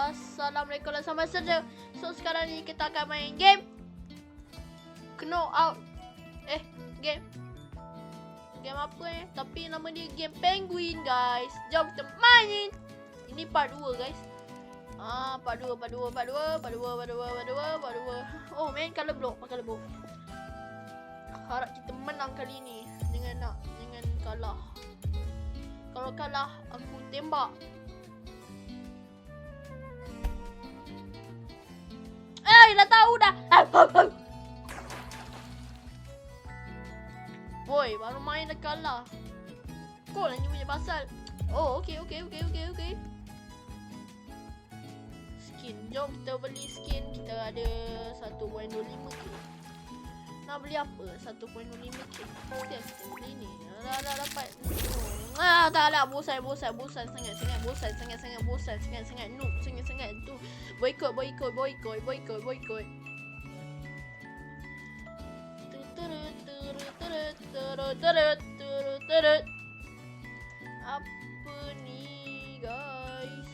Assalamualaikum dan selamat sejahtera. So sekarang ni kita akan main game Knock Out. Game apa ni? Tapi nama dia game Penguin guys. Jom kita main. Ini part 2 guys. Part 2. Oh main color block. Harap kita menang kali ni. Jangan kalah. Kalau kalah aku tembak. Dah tahu dah. Boy, baru main dah kalah. Kau lah ni punya pasal. Oh, okey. Skin. Jom kita beli skin. Kita ada 1.25k. Nak beli apa? 1.25k. Mesti kita beli ni. Dah dapat. Tak lah. Bosan sangat. Noob sangat. Tu. Boykot. Apa ni guys?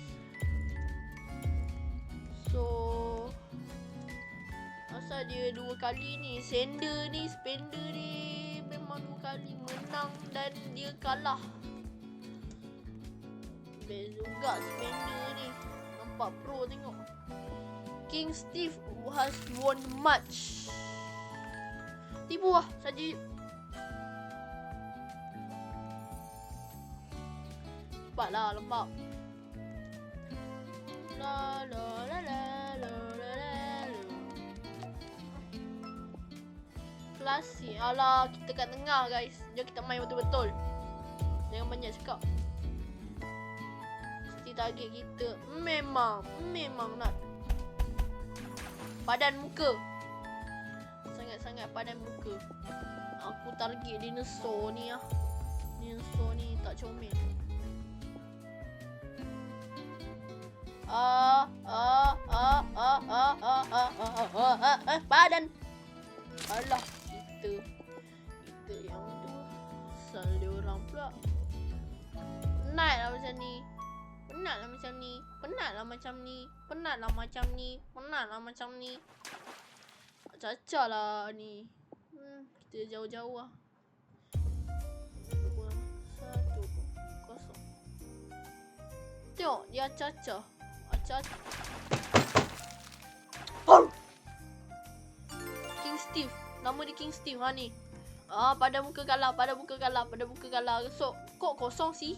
So asal dia 2 kali ni. Spender ni memang 2 kali menang dan dia kalah. Best juga Spender ni. Nampak pro tengok. King Steve has won match. Tipu lah saja. Cepatlah lembab. La. Klasik. Alah, kita kat tengah guys. Jom kita main betul-betul. Jangan banyak cakap. Mesti target kita memang nak padan muka. Sangat padan muka. Aku target dinosaur ni lah. Dinosaur ni tak comel. Padan. Alah, kita yang tu asal dia orang pula. Penatlah macam ni. Caca lah ni. Kita jauh-jauh lah. 1, 0. Tengok dia caca. King Steve. Nama dia King Steve ha ni. Pada muka kalah. So, kok kosong sih.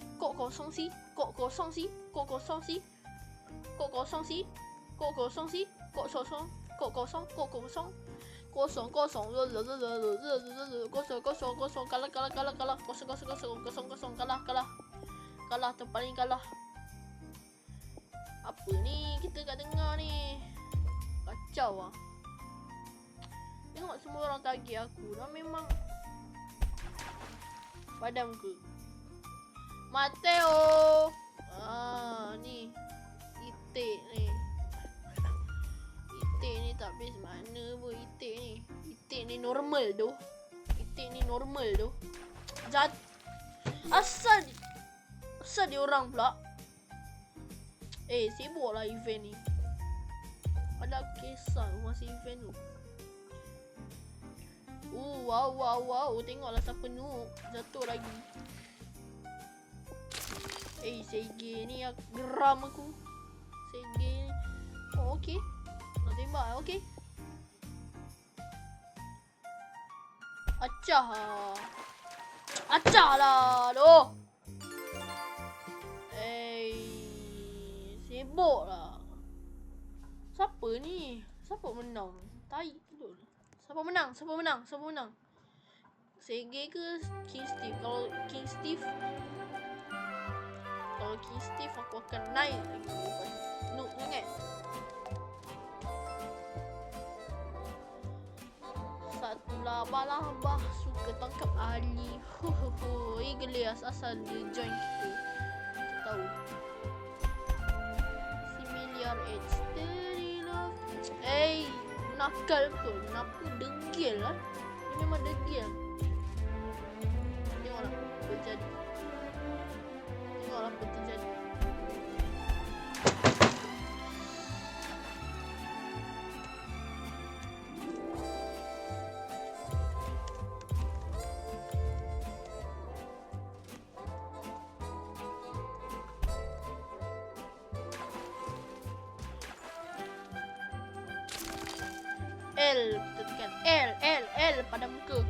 Kalah terpaling kalah. Apa ni kita kat tengah ni? Kacau ah. Tengok semua orang target aku. Dah memang padam muka. Mateo. Ni. Itik ni. Itik ni tak best mana pun itik ni. Itik ni normal tu. Asal dia orang pula. Sibuk lah event ni. Ada aku kisah masa event tu. Wow. Tengoklah siapa noob. Jatuh lagi. Sege ni geram aku. Sege ni. Oh, okey. Nak tembak, okey. Acah lah. Doh. Sibuk lah. Siapa ni? Siapa menang? Tai betul. Siapa menang? Sege ke King Steve? Kalau King Steve aku akan naik lagi. Noob sangat. Satu labah suka tangkap Ali. Gelias asal dia join kita. Kita tahu. Familiar Edge. Nakal betul. Kenapa degil lah? Ini memang degil. Tengoklah apa terjadi. L. Kita tekan L pada muka.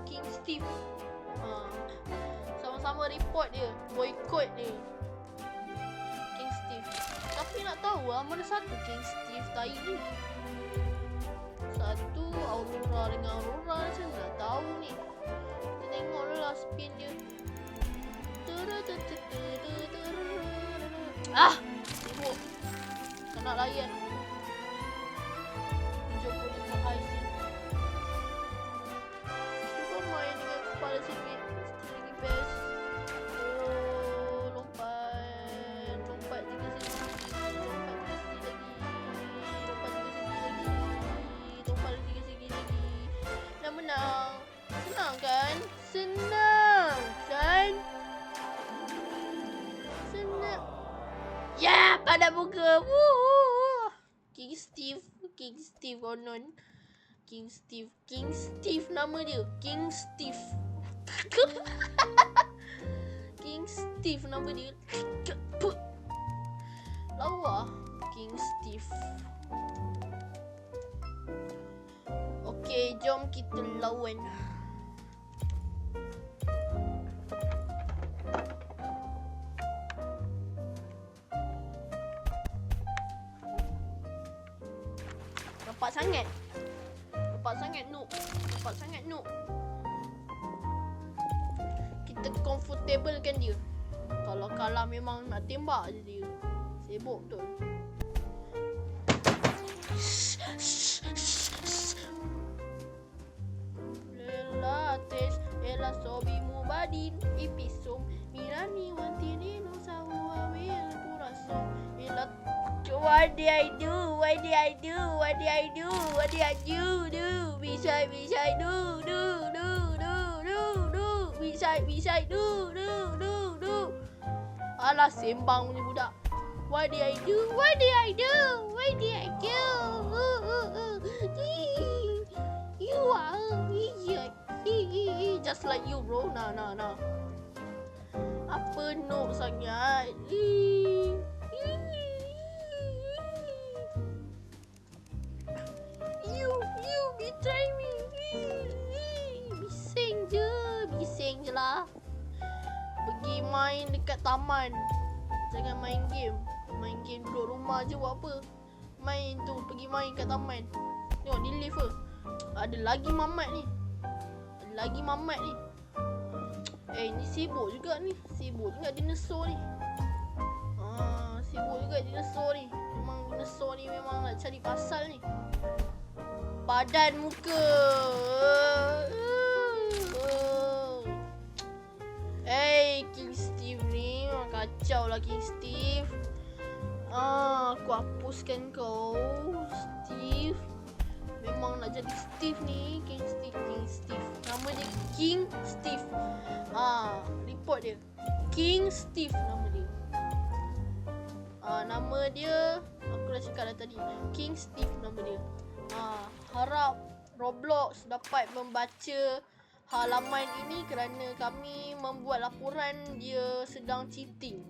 King Steve. Sama-sama report dia, boycott dia. King Steve. Tapi nak tahu mana satu King Steve tai ni. Satu Aurora dengan Aurora saya tak tahu ni. Kita tengok dulu lah spin dia. Sibuk. Tak nak layan. 75 high sini. Cuba main dengan kepala sikit. Mesti lagi best. Oh, lompat. Lompat 3 segi. Lompat 3 segi lagi. Lompat 3 segi lagi. Lompat 3 segi lagi. Dah menang. Senang kan? Senang kan? Senang. Ya, pada muka. King Steve konon. King Steve nama dia. King Steve. King Steve nama dia. Lawa King Steve. Okey, jom kita lawan. Nampak sangat noob. Kita comfortable kan dia. Kalau kalah memang nak tembak je dia. Sibuk betul. Lelates ela sobi mubadin ipisum mirani wantini no sawa wil puraso ela. What did I do? Bisa do. Bisa do. Alah sembang punya budak. What did I do? You are just like you, bro. Nah. Apa noob sangat? You betray me. Bising je lah. Pergi main dekat taman. Jangan main game. Main game duduk rumah je buat apa? Pergi main kat taman. Tengok di lift ke. Ada lagi mamat ni. Ni sibuk juga dinosaur ni. Memang dinosaur ni memang nak cari pasal ni. Badan muka. King Steve ni kacau lah King Steve. Aku hapuskan kau Steve. Memang nak jadi Steve ni. King Steve. Nama dia King Steve. Report dia King Steve nama dia. Nama dia aku dah cakap dah tadi. King Steve nama dia. Harap Roblox dapat membaca halaman ini kerana kami membuat laporan dia sedang cheating.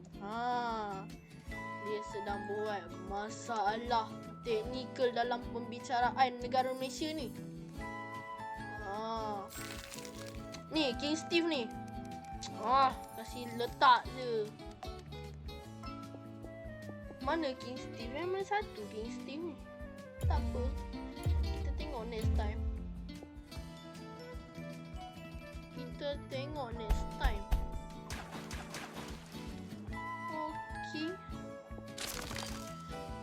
Dia sedang buat masalah teknikal dalam pembicaraan negara Malaysia ni. Ni King Steve ni. Kasih letak je. Mana King Steve? Memang satu King Steve ni. Tak apa. Kita tengok next time. Okey.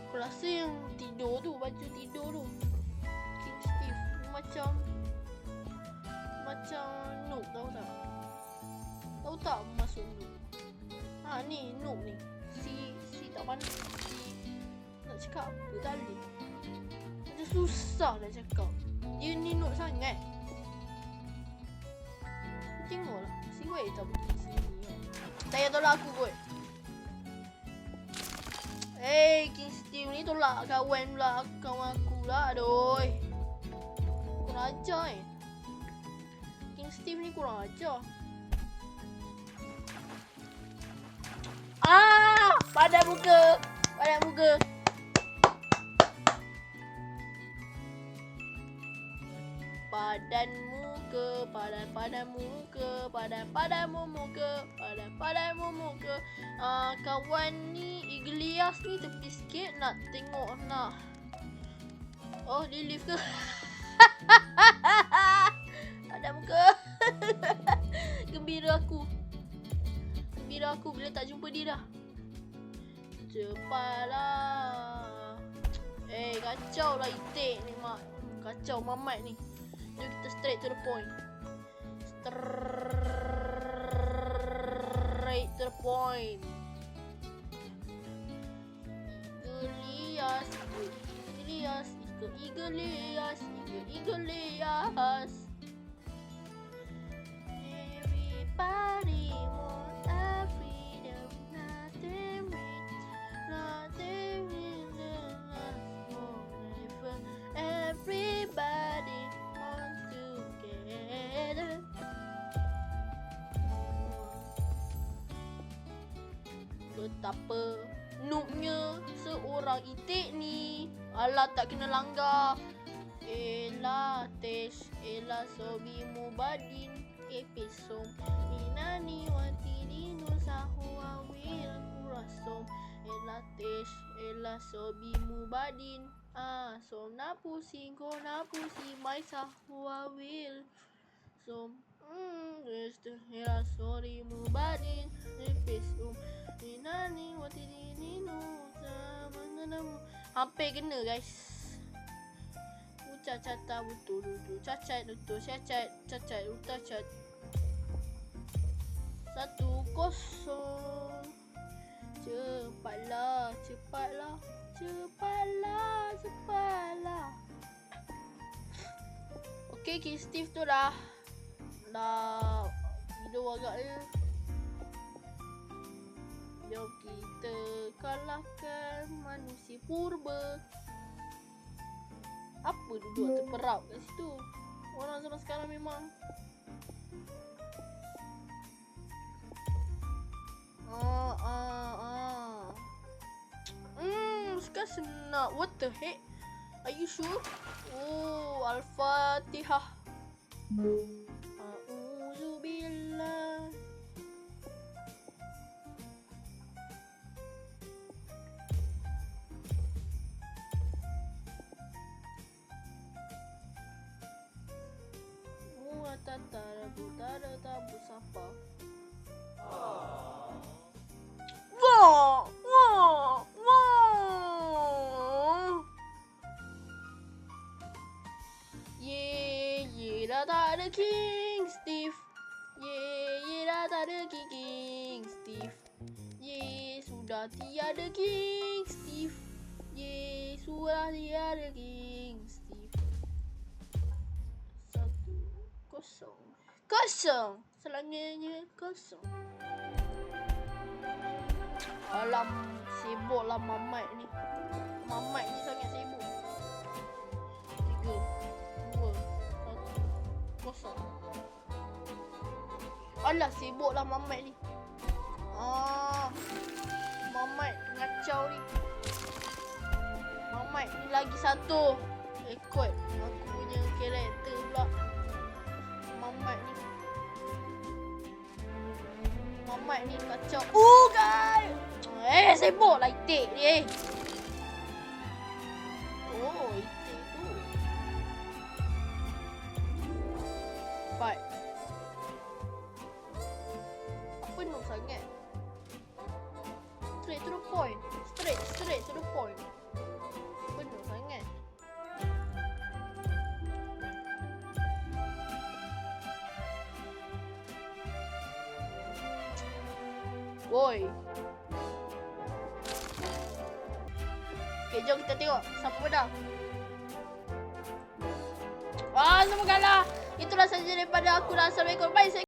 Aku rasa yang tidur tu, baju tidur tu King Steve macam noob, tahu tak masuk noob. Ni noob ni. Si tak pandai. Nak cakap apa tak boleh. Macam susah nak cakap. Dia ni noob sangat. Tengoklah. Si Wei tak pergi sini. Tak payah tolak aku kot. King Steve ni tolak kawan pula. Kawan aku pula. Aduh. Kurang ajar King Steve ni kurang ajar. Pada muka. Padamu muka. Kawan ni Iglesias ni tepi sikit nak tengok nak. Oh, dia lift ke? Pada muka. Gembira aku bila tak jumpa dia dah. Cepatlah. Kacau lah itik ni mak. Kacau mamat ni. Jom kita straight to the point. Iglesias. Everybody want a freedom, nothing in the last forever. Everybody wants together. Betapa noobnya seorang itik ni. Alah, tak kena langgar. Ela sobi mubadin episom inani watidinu sahwa wil kurasom ela sobi mubadin som napusi mai sahwa wil som ela sobi mubadin episom inani watidinu sahwa. Hampir kena guys. Cacat betul. Cacat betul. Cacat betul. 1-0. Cepatlah. Okey, Steve tu dah hidup agak dia. Jom kita kalahkan manusia purba. Apa duduk terperap kat situ? Orang zaman sekarang memang sekarang senang. What the heck? Are you sure? Oh, Al-Fatihah. A'udzubillah. Tabu sapa. Wah. Dah tak ada King Steve. Dah tak ada King Steve. Sudah tiada King Steve. Sudah tiada King Steve. 1-0. Selanjutnya 0. Alam, sibuklah Mamat ni. Mamat ni sangat sibuk. 3, 2, 1, 0. Alah, sibuklah Mamat ni. Mamat ngacau ni. Mamat ni lagi satu. Rekod aku punya karakter pula. Mamat ni kacau. Guys. Sibuk lah itik ni. Oh, itik tu. 4. Apa nak sangat? Straight to the point. Straight to the point. Penuh sangat. Woi. Okay, jom kita tengok siapa menang. Semua kalah. Itulah sahaja daripada aku. Assalamualaikum. Bye.